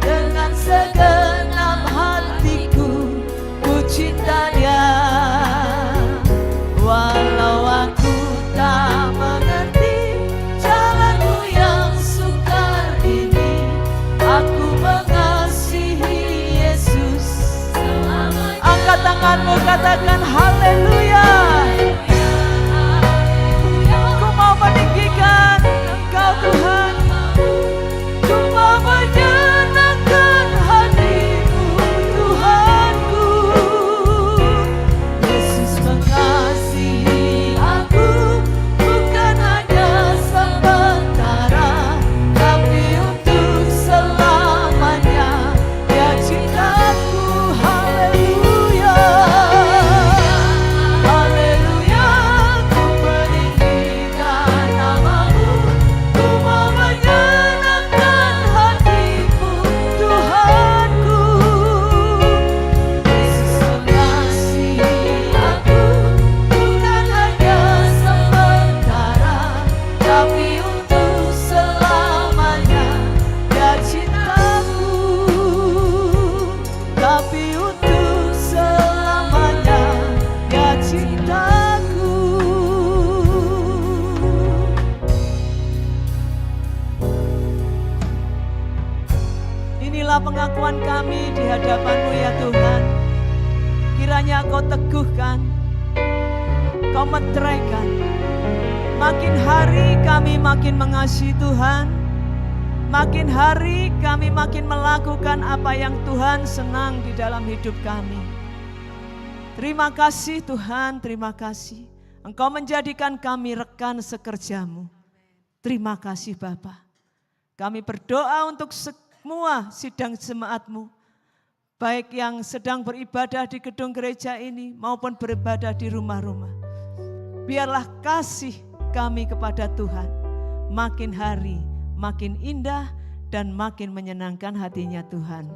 dengan segenap hatiku ku cinta Dia. Walau aku tak mengerti jalanmu yang sukar ini, aku mengasihi Yesus. Angkat tanganmu, katakan haleluya. Ku mau meninggikan Engkau Tuhan, ku mau menyenangkan hatimu Tuhanku. Yesus mengasihi aku bukan hanya sementara, tapi untuk selamanya. Dia cintaku, haleluya. Haleluya, ku meninggikan namamu, ku mau menyenangkan hatimu Tuhanku. Yesus mengasihi aku bukan hanya sementara, tapi untuk selamanya. Dia cintaku, tapi untuk selamanya. Dia cintaku. Inilah pengakuan kami di hadapan-Mu ya Tuhan. Kiranya Kau teguhkan, Kau meteraikan. Makin hari kami makin mengasihi Tuhan. Makin hari kami makin melakukan apa yang Tuhan senang di dalam hidup kami. Terima kasih Tuhan, terima kasih. Engkau menjadikan kami rekan sekerja-Mu. Terima kasih Bapa. Kami berdoa untuk semua sidang jemaat-Mu, baik yang sedang beribadah di gedung gereja ini maupun beribadah di rumah-rumah. Biarlah kasih kami kepada Tuhan makin hari makin indah dan makin menyenangkan hatinya Tuhan.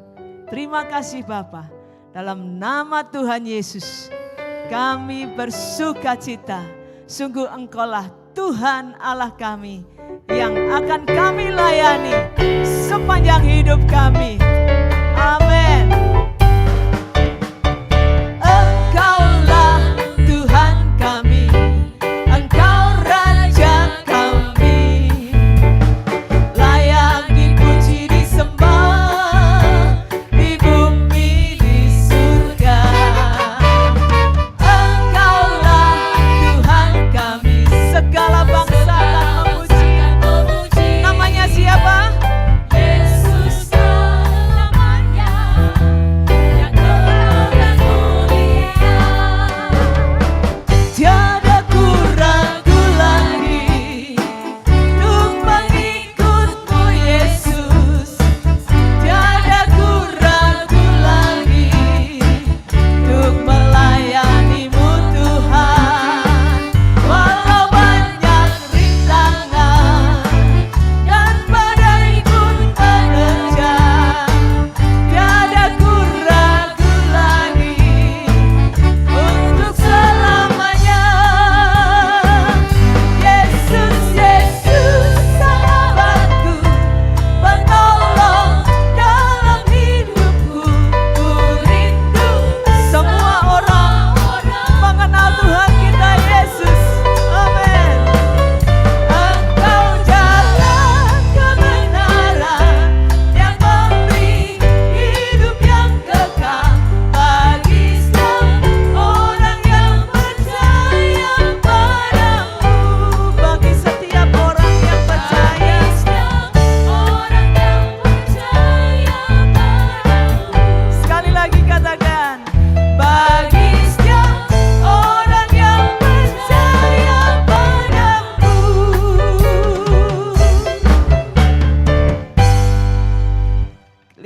Terima kasih Bapa. Dalam nama Tuhan Yesus kami bersukacita. Sungguh Engkaulah Tuhan Allah kami yang akan kami layani sepanjang hidup kami. Amin. Engkaulah Tuhan kami, Engkau Raja kami, layak dipuji disembah di bumi di surga. Engkaulah Tuhan kami, segala bangsa akan memuji. Namanya siapa? Yesus,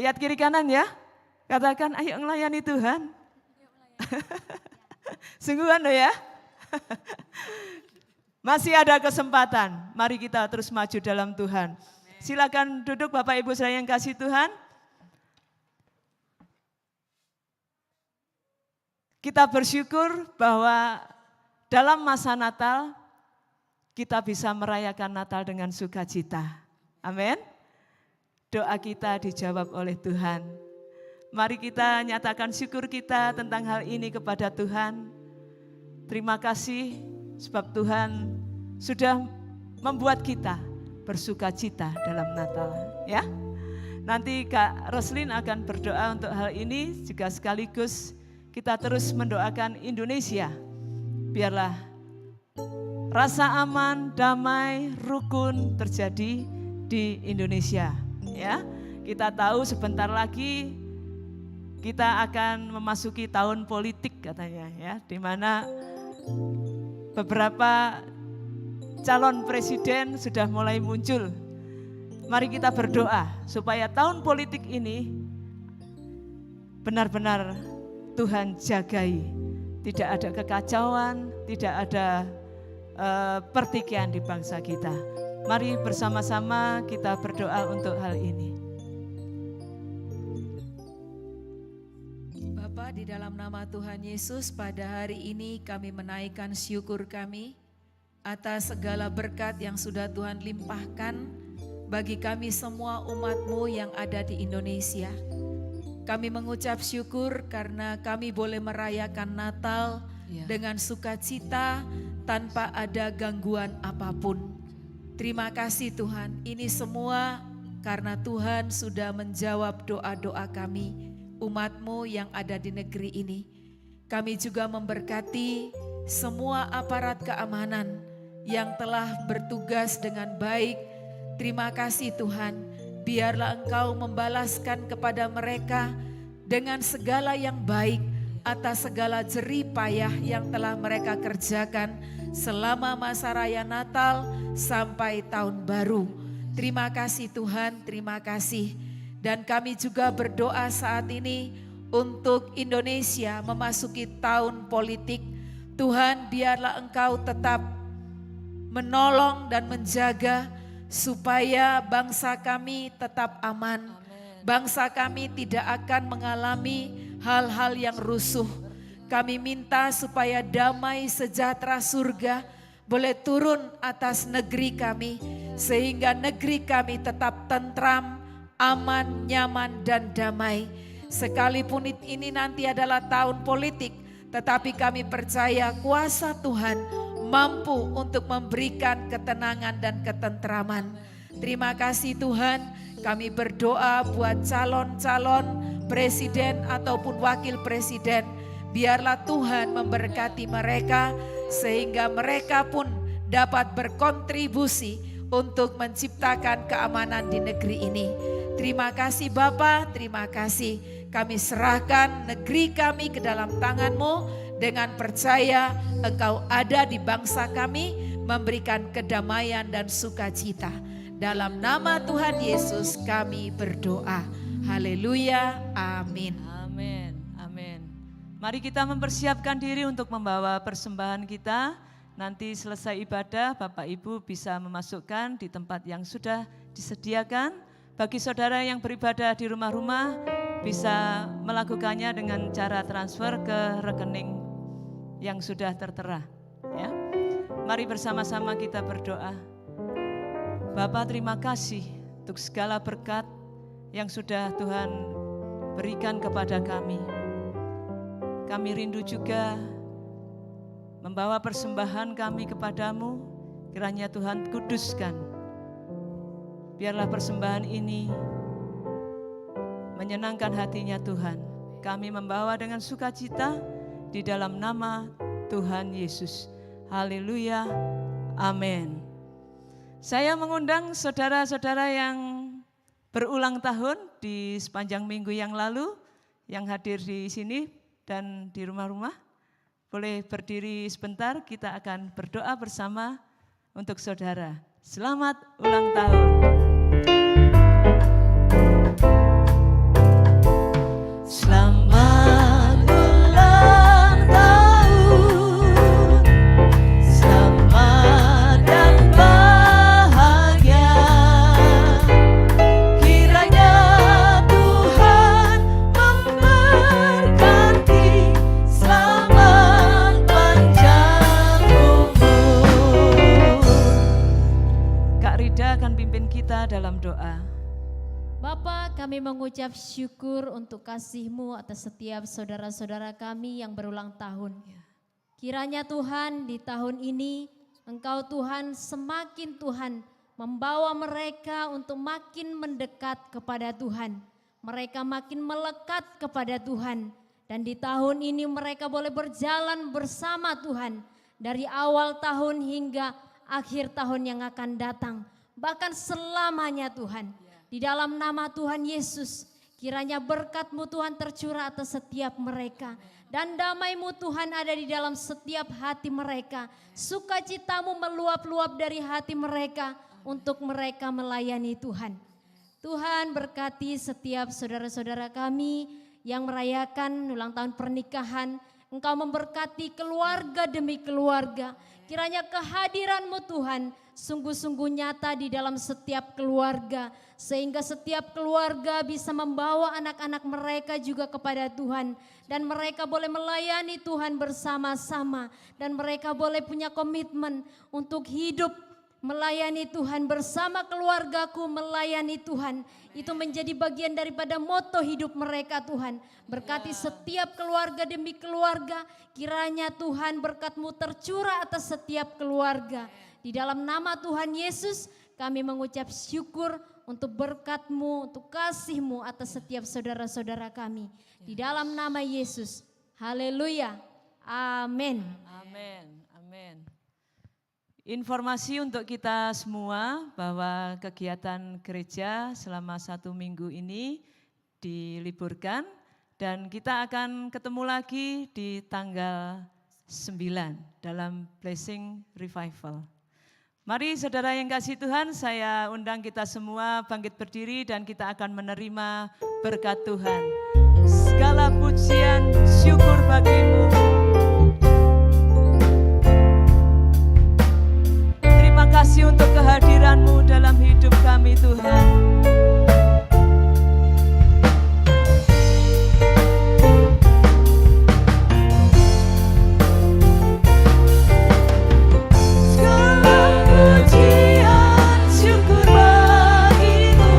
Lihat kiri kanan ya. Katakan, ayo melayani Tuhan. Sungguhan loh ya. Masih ada kesempatan. Mari kita terus maju dalam Tuhan. Silakan duduk Bapak Ibu saya yang kasih Tuhan. Kita bersyukur bahwa dalam masa Natal kita bisa merayakan Natal dengan sukacita. Amin. Doa kita dijawab oleh Tuhan. Mari kita nyatakan syukur kita tentang hal ini kepada Tuhan. Terima kasih sebab Tuhan sudah membuat kita bersukacita dalam Natal. Ya, nanti Kak Roslin akan berdoa untuk hal ini juga sekaligus kita terus mendoakan Indonesia. Biarlah rasa aman, damai, rukun terjadi di Indonesia. Ya, kita tahu sebentar lagi kita akan memasuki tahun politik katanya ya, di mana beberapa calon presiden sudah mulai muncul. Mari kita berdoa supaya tahun politik ini benar-benar Tuhan jagai. Tidak ada kekacauan, tidak ada pertikaian di bangsa kita. Mari bersama-sama kita berdoa untuk hal ini. Bapa, di dalam nama Tuhan Yesus, pada hari ini kami menaikkan syukur kami atas segala berkat yang sudah Tuhan limpahkan bagi kami semua umat-Mu yang ada di Indonesia. Kami mengucap syukur karena kami boleh merayakan Natal dengan sukacita tanpa ada gangguan apapun. Terima kasih Tuhan, ini semua karena Tuhan sudah menjawab doa-doa kami, umat-Mu yang ada di negeri ini. Kami juga memberkati semua aparat keamanan yang telah bertugas dengan baik. Terima kasih Tuhan, biarlah Engkau membalaskan kepada mereka dengan segala yang baik atas segala jerih payah yang telah mereka kerjakan selama masa raya Natal sampai tahun baru. Terima kasih Tuhan, terima kasih. Dan kami juga berdoa saat ini untuk Indonesia memasuki tahun politik. Tuhan, biarlah Engkau tetap menolong dan menjaga supaya bangsa kami tetap aman. Bangsa kami tidak akan mengalami hal-hal yang rusuh. Kami minta supaya damai sejahtera surga boleh turun atas negeri kami, sehingga negeri kami tetap tentram, aman, nyaman, dan damai. Sekalipun ini nanti adalah tahun politik, tetapi kami percaya kuasa Tuhan mampu untuk memberikan ketenangan dan ketentraman. Terima kasih Tuhan, kami berdoa buat calon-calon presiden ataupun wakil presiden. Biarlah Tuhan memberkati mereka sehingga mereka pun dapat berkontribusi untuk menciptakan keamanan di negeri ini. Terima kasih Bapa, terima kasih. Kami serahkan negeri kami ke dalam tangan-Mu dengan percaya Engkau ada di bangsa kami memberikan kedamaian dan sukacita. Dalam nama Tuhan Yesus kami berdoa. Haleluya, amin. Amin, amin. Mari kita mempersiapkan diri untuk membawa persembahan kita. Nanti selesai ibadah, Bapak Ibu bisa memasukkan di tempat yang sudah disediakan. Bagi saudara yang beribadah di rumah-rumah, bisa melakukannya dengan cara transfer ke rekening yang sudah tertera. Ya. Mari bersama-sama kita berdoa. Bapa, terima kasih untuk segala berkat yang sudah Tuhan berikan kepada kami. Kami rindu juga membawa persembahan kami kepadamu, kiranya Tuhan kuduskan. Biarlah persembahan ini menyenangkan hatinya Tuhan. Kami membawa dengan sukacita di dalam nama Tuhan Yesus. Haleluya, amin. Saya mengundang saudara-saudara yang berulang tahun di sepanjang minggu yang lalu, yang hadir di sini dan di rumah-rumah. Boleh berdiri sebentar, kita akan berdoa bersama untuk saudara. Selamat ulang tahun. akan pimpin kita dalam doa. Bapa, kami mengucap syukur untuk kasih-Mu atas setiap saudara-saudara kami yang berulang tahun. Kiranya Tuhan di tahun ini Engkau Tuhan semakin Tuhan membawa mereka untuk makin mendekat kepada Tuhan. Mereka makin melekat kepada Tuhan. Dan di tahun ini mereka boleh berjalan bersama Tuhan. Dari awal tahun hingga akhir tahun yang akan datang. Bahkan selamanya Tuhan. Di dalam nama Tuhan Yesus. Kiranya berkat-Mu Tuhan tercurah atas setiap mereka. Dan damai-Mu Tuhan ada di dalam setiap hati mereka. Sukacita-Mu meluap-luap dari hati mereka. Untuk mereka melayani Tuhan. Tuhan berkati setiap saudara-saudara kami yang merayakan ulang tahun pernikahan. Engkau memberkati keluarga demi keluarga. Kiranya kehadiran-Mu Tuhan sungguh-sungguh nyata di dalam setiap keluarga. Sehingga setiap keluarga bisa membawa anak-anak mereka juga kepada Tuhan. Dan mereka boleh melayani Tuhan bersama-sama. Dan mereka boleh punya komitmen untuk hidup melayani Tuhan bersama keluargaku, melayani Tuhan. Itu menjadi bagian daripada moto hidup mereka Tuhan. Berkati setiap keluarga demi keluarga. Kiranya Tuhan berkat-Mu tercurah atas setiap keluarga. Di dalam nama Tuhan Yesus kami mengucap syukur untuk berkat-Mu, untuk kasih-Mu atas setiap saudara-saudara kami. Di dalam nama Yesus. Haleluya. Amin. Amin. Amin. Informasi untuk kita semua bahwa kegiatan gereja selama 1 minggu ini diliburkan dan kita akan ketemu lagi di tanggal 9 dalam Blessing Revival. Mari saudara yang kasih Tuhan, saya undang kita semua bangkit berdiri dan kita akan menerima berkat Tuhan. Segala pujian, syukur bagi-Mu. Terima kasih untuk kehadiran-Mu dalam hidup kami Tuhan. Segala pujian, syukur bagi-Mu.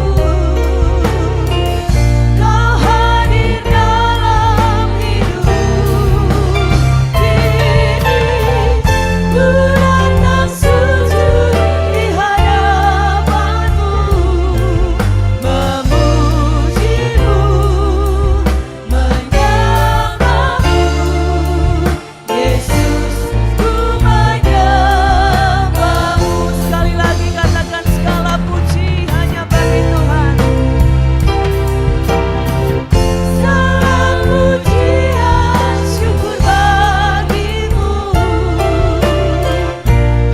Kau hadir dalam hidup ini. Ku datang sujud di hadapan-Mu, memuji-Mu, menyembah-Mu. Yesus, ku menyembah-Mu. Sekali lagi katakan segala puji hanya bagi Tuhan. Segala pujian, syukur bagi-Mu.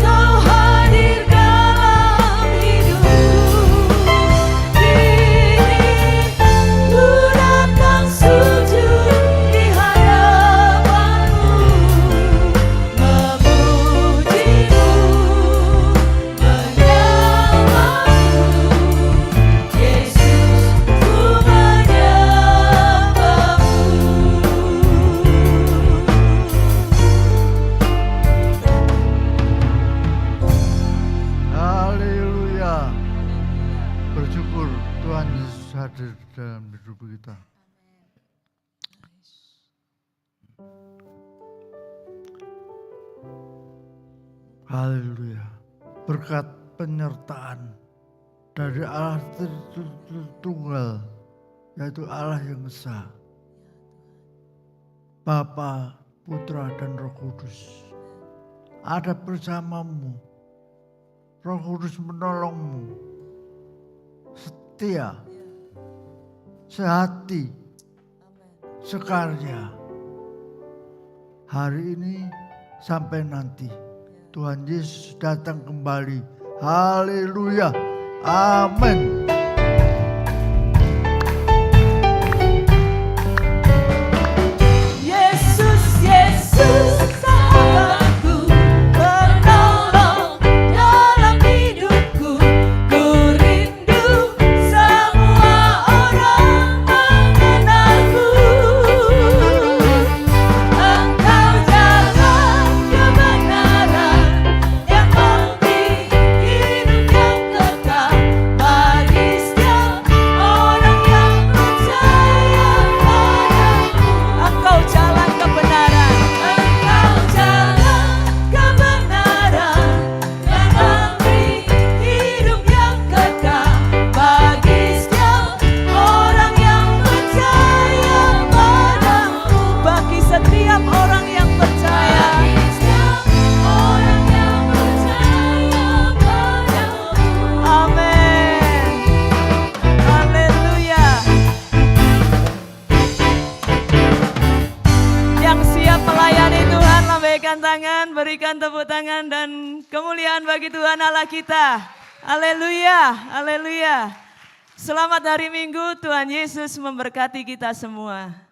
Kau hadir dalam hidup ini. Ku datang sujud di hadapan-Mu, memuji-Mu, menyembah-Mu. Yesus, ku menyembah-Mu. Haleluya. Bersyukur Tuhan Yesus hadir dalam hidup kita. Haleluya. Berkat penyertaan dari Allah Tritunggal, yaitu Allah yang Esa, Bapa, Putra, dan Roh Kudus ada bersamamu. Roh Kudus menolongmu, setia, sehati, sekarya. Hari ini sampai nanti Tuhan Yesus datang kembali. Haleluya. Amin. Yesus, Yesus, sahabatku, penolong dalam hidupku. Ku rindu semua orang mengenalmu. Engkau jaga kebenaran yang memberi hidup yang kekal. tangan, berikan tepuk tangan dan kemuliaan bagi Tuhan Allah kita. Haleluya, haleluya. Selamat hari Minggu, Tuhan Yesus memberkati kita semua.